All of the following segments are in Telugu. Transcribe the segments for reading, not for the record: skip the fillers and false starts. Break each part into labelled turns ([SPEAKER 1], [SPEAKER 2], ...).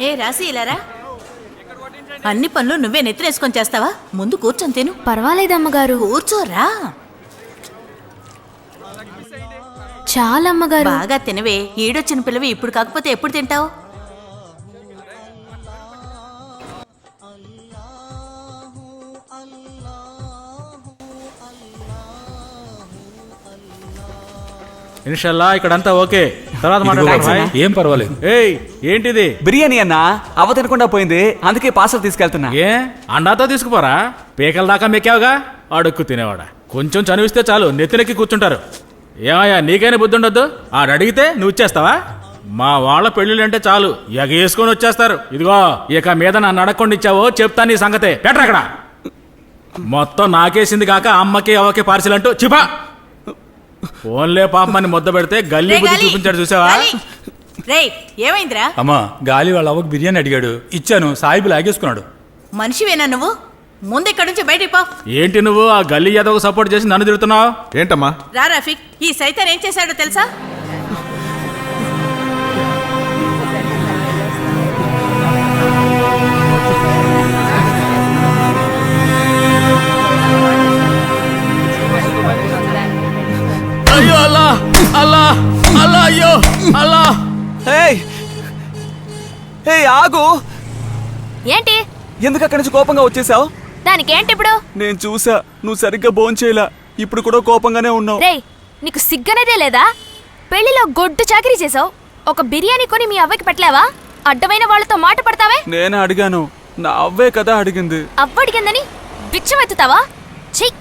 [SPEAKER 1] ఏ రాసి ఇలారా. అన్ని పనులు నువ్వే నెత్తినేసుకొని చేస్తావా? ముందు కూర్చొని తిను.
[SPEAKER 2] పర్వాలేదమ్మగారు.
[SPEAKER 1] కూర్చోరా.
[SPEAKER 2] చాలా అమ్మగారు.
[SPEAKER 1] బాగా తినవే. ఈడొచ్చిన పిల్లవి ఇప్పుడు కాకపోతే ఎప్పుడు తింటావు?
[SPEAKER 3] ఇన్షల్లా ఇక్కడంతా ఓకే. తర్వాత మాట్లాడదాం.
[SPEAKER 4] ఏం పర్వాలేదు.
[SPEAKER 3] ఏయ్ ఏంటిది?
[SPEAKER 5] బిర్యానీ అన్నా అవ్వ తినకుండా పోయింది, అందుకే పార్సల్ తీసుకెళ్తున్నా.
[SPEAKER 3] ఏ అండాతో తీసుకుపోరా? పీకల దాకా మెక్కావుగా. అడుక్కు తినేవాడా. కొంచెం చనివిస్తే చాలు నెత్తినెక్కి కూర్చుంటారు. ఏమయ్యా నీకైనా బుద్ధి ఉండొద్దు? ఆడడిగితే నువ్వు ఇచ్చేస్తావా? మా వాళ్ళ పెళ్ళిళ్ళంటే చాలు ఎగేసుకొని వచ్చేస్తారు. ఇదిగో ఇక మీద నన్ను అడగకుండా ఇచ్చావో చెప్తా నీ సంగతే. పెట్టరా అక్కడ. మొత్తం నాకేసింది కాక అమ్మకి అవ్వకి పార్సిల్ అంటూ చిపా. ఫోన్లే పాపమని ముద్ద పెడితే గల్లీ బుద్ధి చూపించాడు చూసావా?
[SPEAKER 1] రేయ్ ఏమైందిరా?
[SPEAKER 4] అమ్మా గాలి వాళ్ళ అవ్వకు బిర్యానీ అడిగాడు, ఇచ్చాను. సాయిబు లాగేసుకున్నాడు.
[SPEAKER 1] మనిషివేనా నువ్వు? ముందు ఇక్కడి నుంచి బయటికి పో.
[SPEAKER 3] ఏంటి నువ్వు ఆ గల్లీ యాదవ్ సపోర్ట్ చేసి నన్ను తిడుతున్నావు?
[SPEAKER 6] ఏంటమ్మా?
[SPEAKER 1] రా రఫీక్, ఈ సైతాన్ ఏం చేశాడో తెలుసా?
[SPEAKER 3] అయ్యో అల్లా అల్లా అల్లా అయ్యో అల్లా.
[SPEAKER 5] ఆగు.
[SPEAKER 2] ఏంటి?
[SPEAKER 5] ఎందుకు అక్కడి నుంచి కోపంగా వచ్చేసావు?
[SPEAKER 2] దానికేంటి ఇప్పుడు?
[SPEAKER 5] నేను చూసా, నువ్వు సరిగ్గా భోంచేయలా. ఇప్పుడు కూడా కోపంగానే ఉన్నావు.
[SPEAKER 2] రేయ్ నీకు సిగ్గనేదే లేదా? పెళ్లిలో గొడ్డు చాకరీ చేసావు. ఒక బిర్యానీ కొని మీ అవ్వకి పెట్టలేవా? అడ్డమైన వాళ్ళతో మాట పడతావే.
[SPEAKER 5] నేనే అడిగాను, నా అవ్వే కదా అడిగింది.
[SPEAKER 2] అవ్వడిగిందని బిచ్చమెత్తుతావా? చెయ్యి.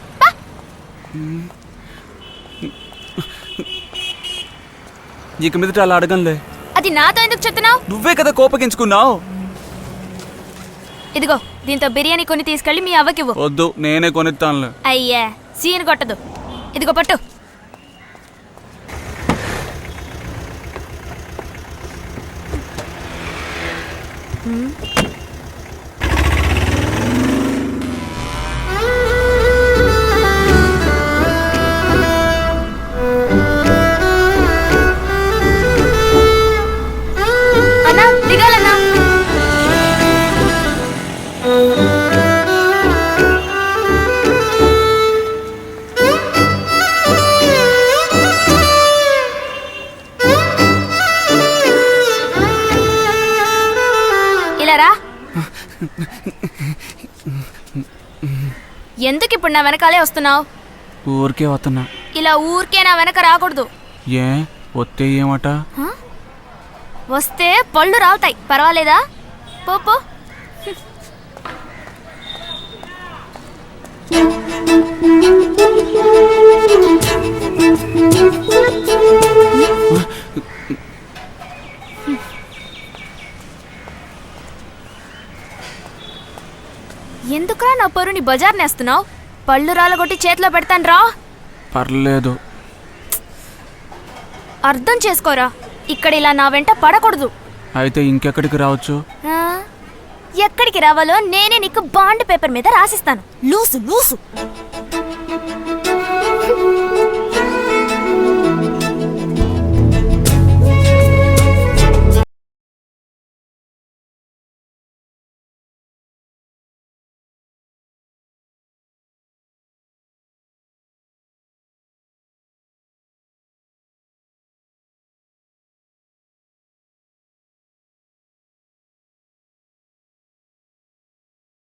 [SPEAKER 5] ఇక మీదట అలా అడగనులే.
[SPEAKER 2] అది నాతో ఎందుకు చెప్తున్నావు?
[SPEAKER 5] నువ్వే కదా కోపగించుకున్నావు.
[SPEAKER 2] ఇదిగో దీంతో బిర్యానీ కొని తీసుకెళ్లి మీ అవ్వకివ్వు.
[SPEAKER 5] వద్దు, నేనే కొనిస్తానులే.
[SPEAKER 2] అయ్యా సీన్ కొట్టదు. ఇదిగో పట్టు. అన్నా దిగాలన్నా. ఇలా రా. ఎందుకు ఇప్పుడు నా వెనకాలే వస్తున్నావు?
[SPEAKER 5] ఊరికే వస్తున్నా.
[SPEAKER 2] ఇలా ఊరికే నా వెనక రాకూడదు.
[SPEAKER 5] ఏ వస్తే ఏమట?
[SPEAKER 2] వస్తే పళ్ళు రావుతాయి. పర్వాలేదా? పో. ఎందుకురా నా పరుని బజార్ నేస్తున్నావు? పళ్ళు రాలగొట్టి చేతిలో పెడతాను రా.
[SPEAKER 5] పర్లేదు.
[SPEAKER 2] అర్థం చేసుకోరా. ఇక్కడ ఇలా నా వెంట పడకూడదు.
[SPEAKER 5] అయితే ఇంకెక్కడికి రావచ్చు?
[SPEAKER 2] ఎక్కడికి రావాలో నేనే నీకు బాండ్ పేపర్ మీద రాసిస్తాను. లూసు.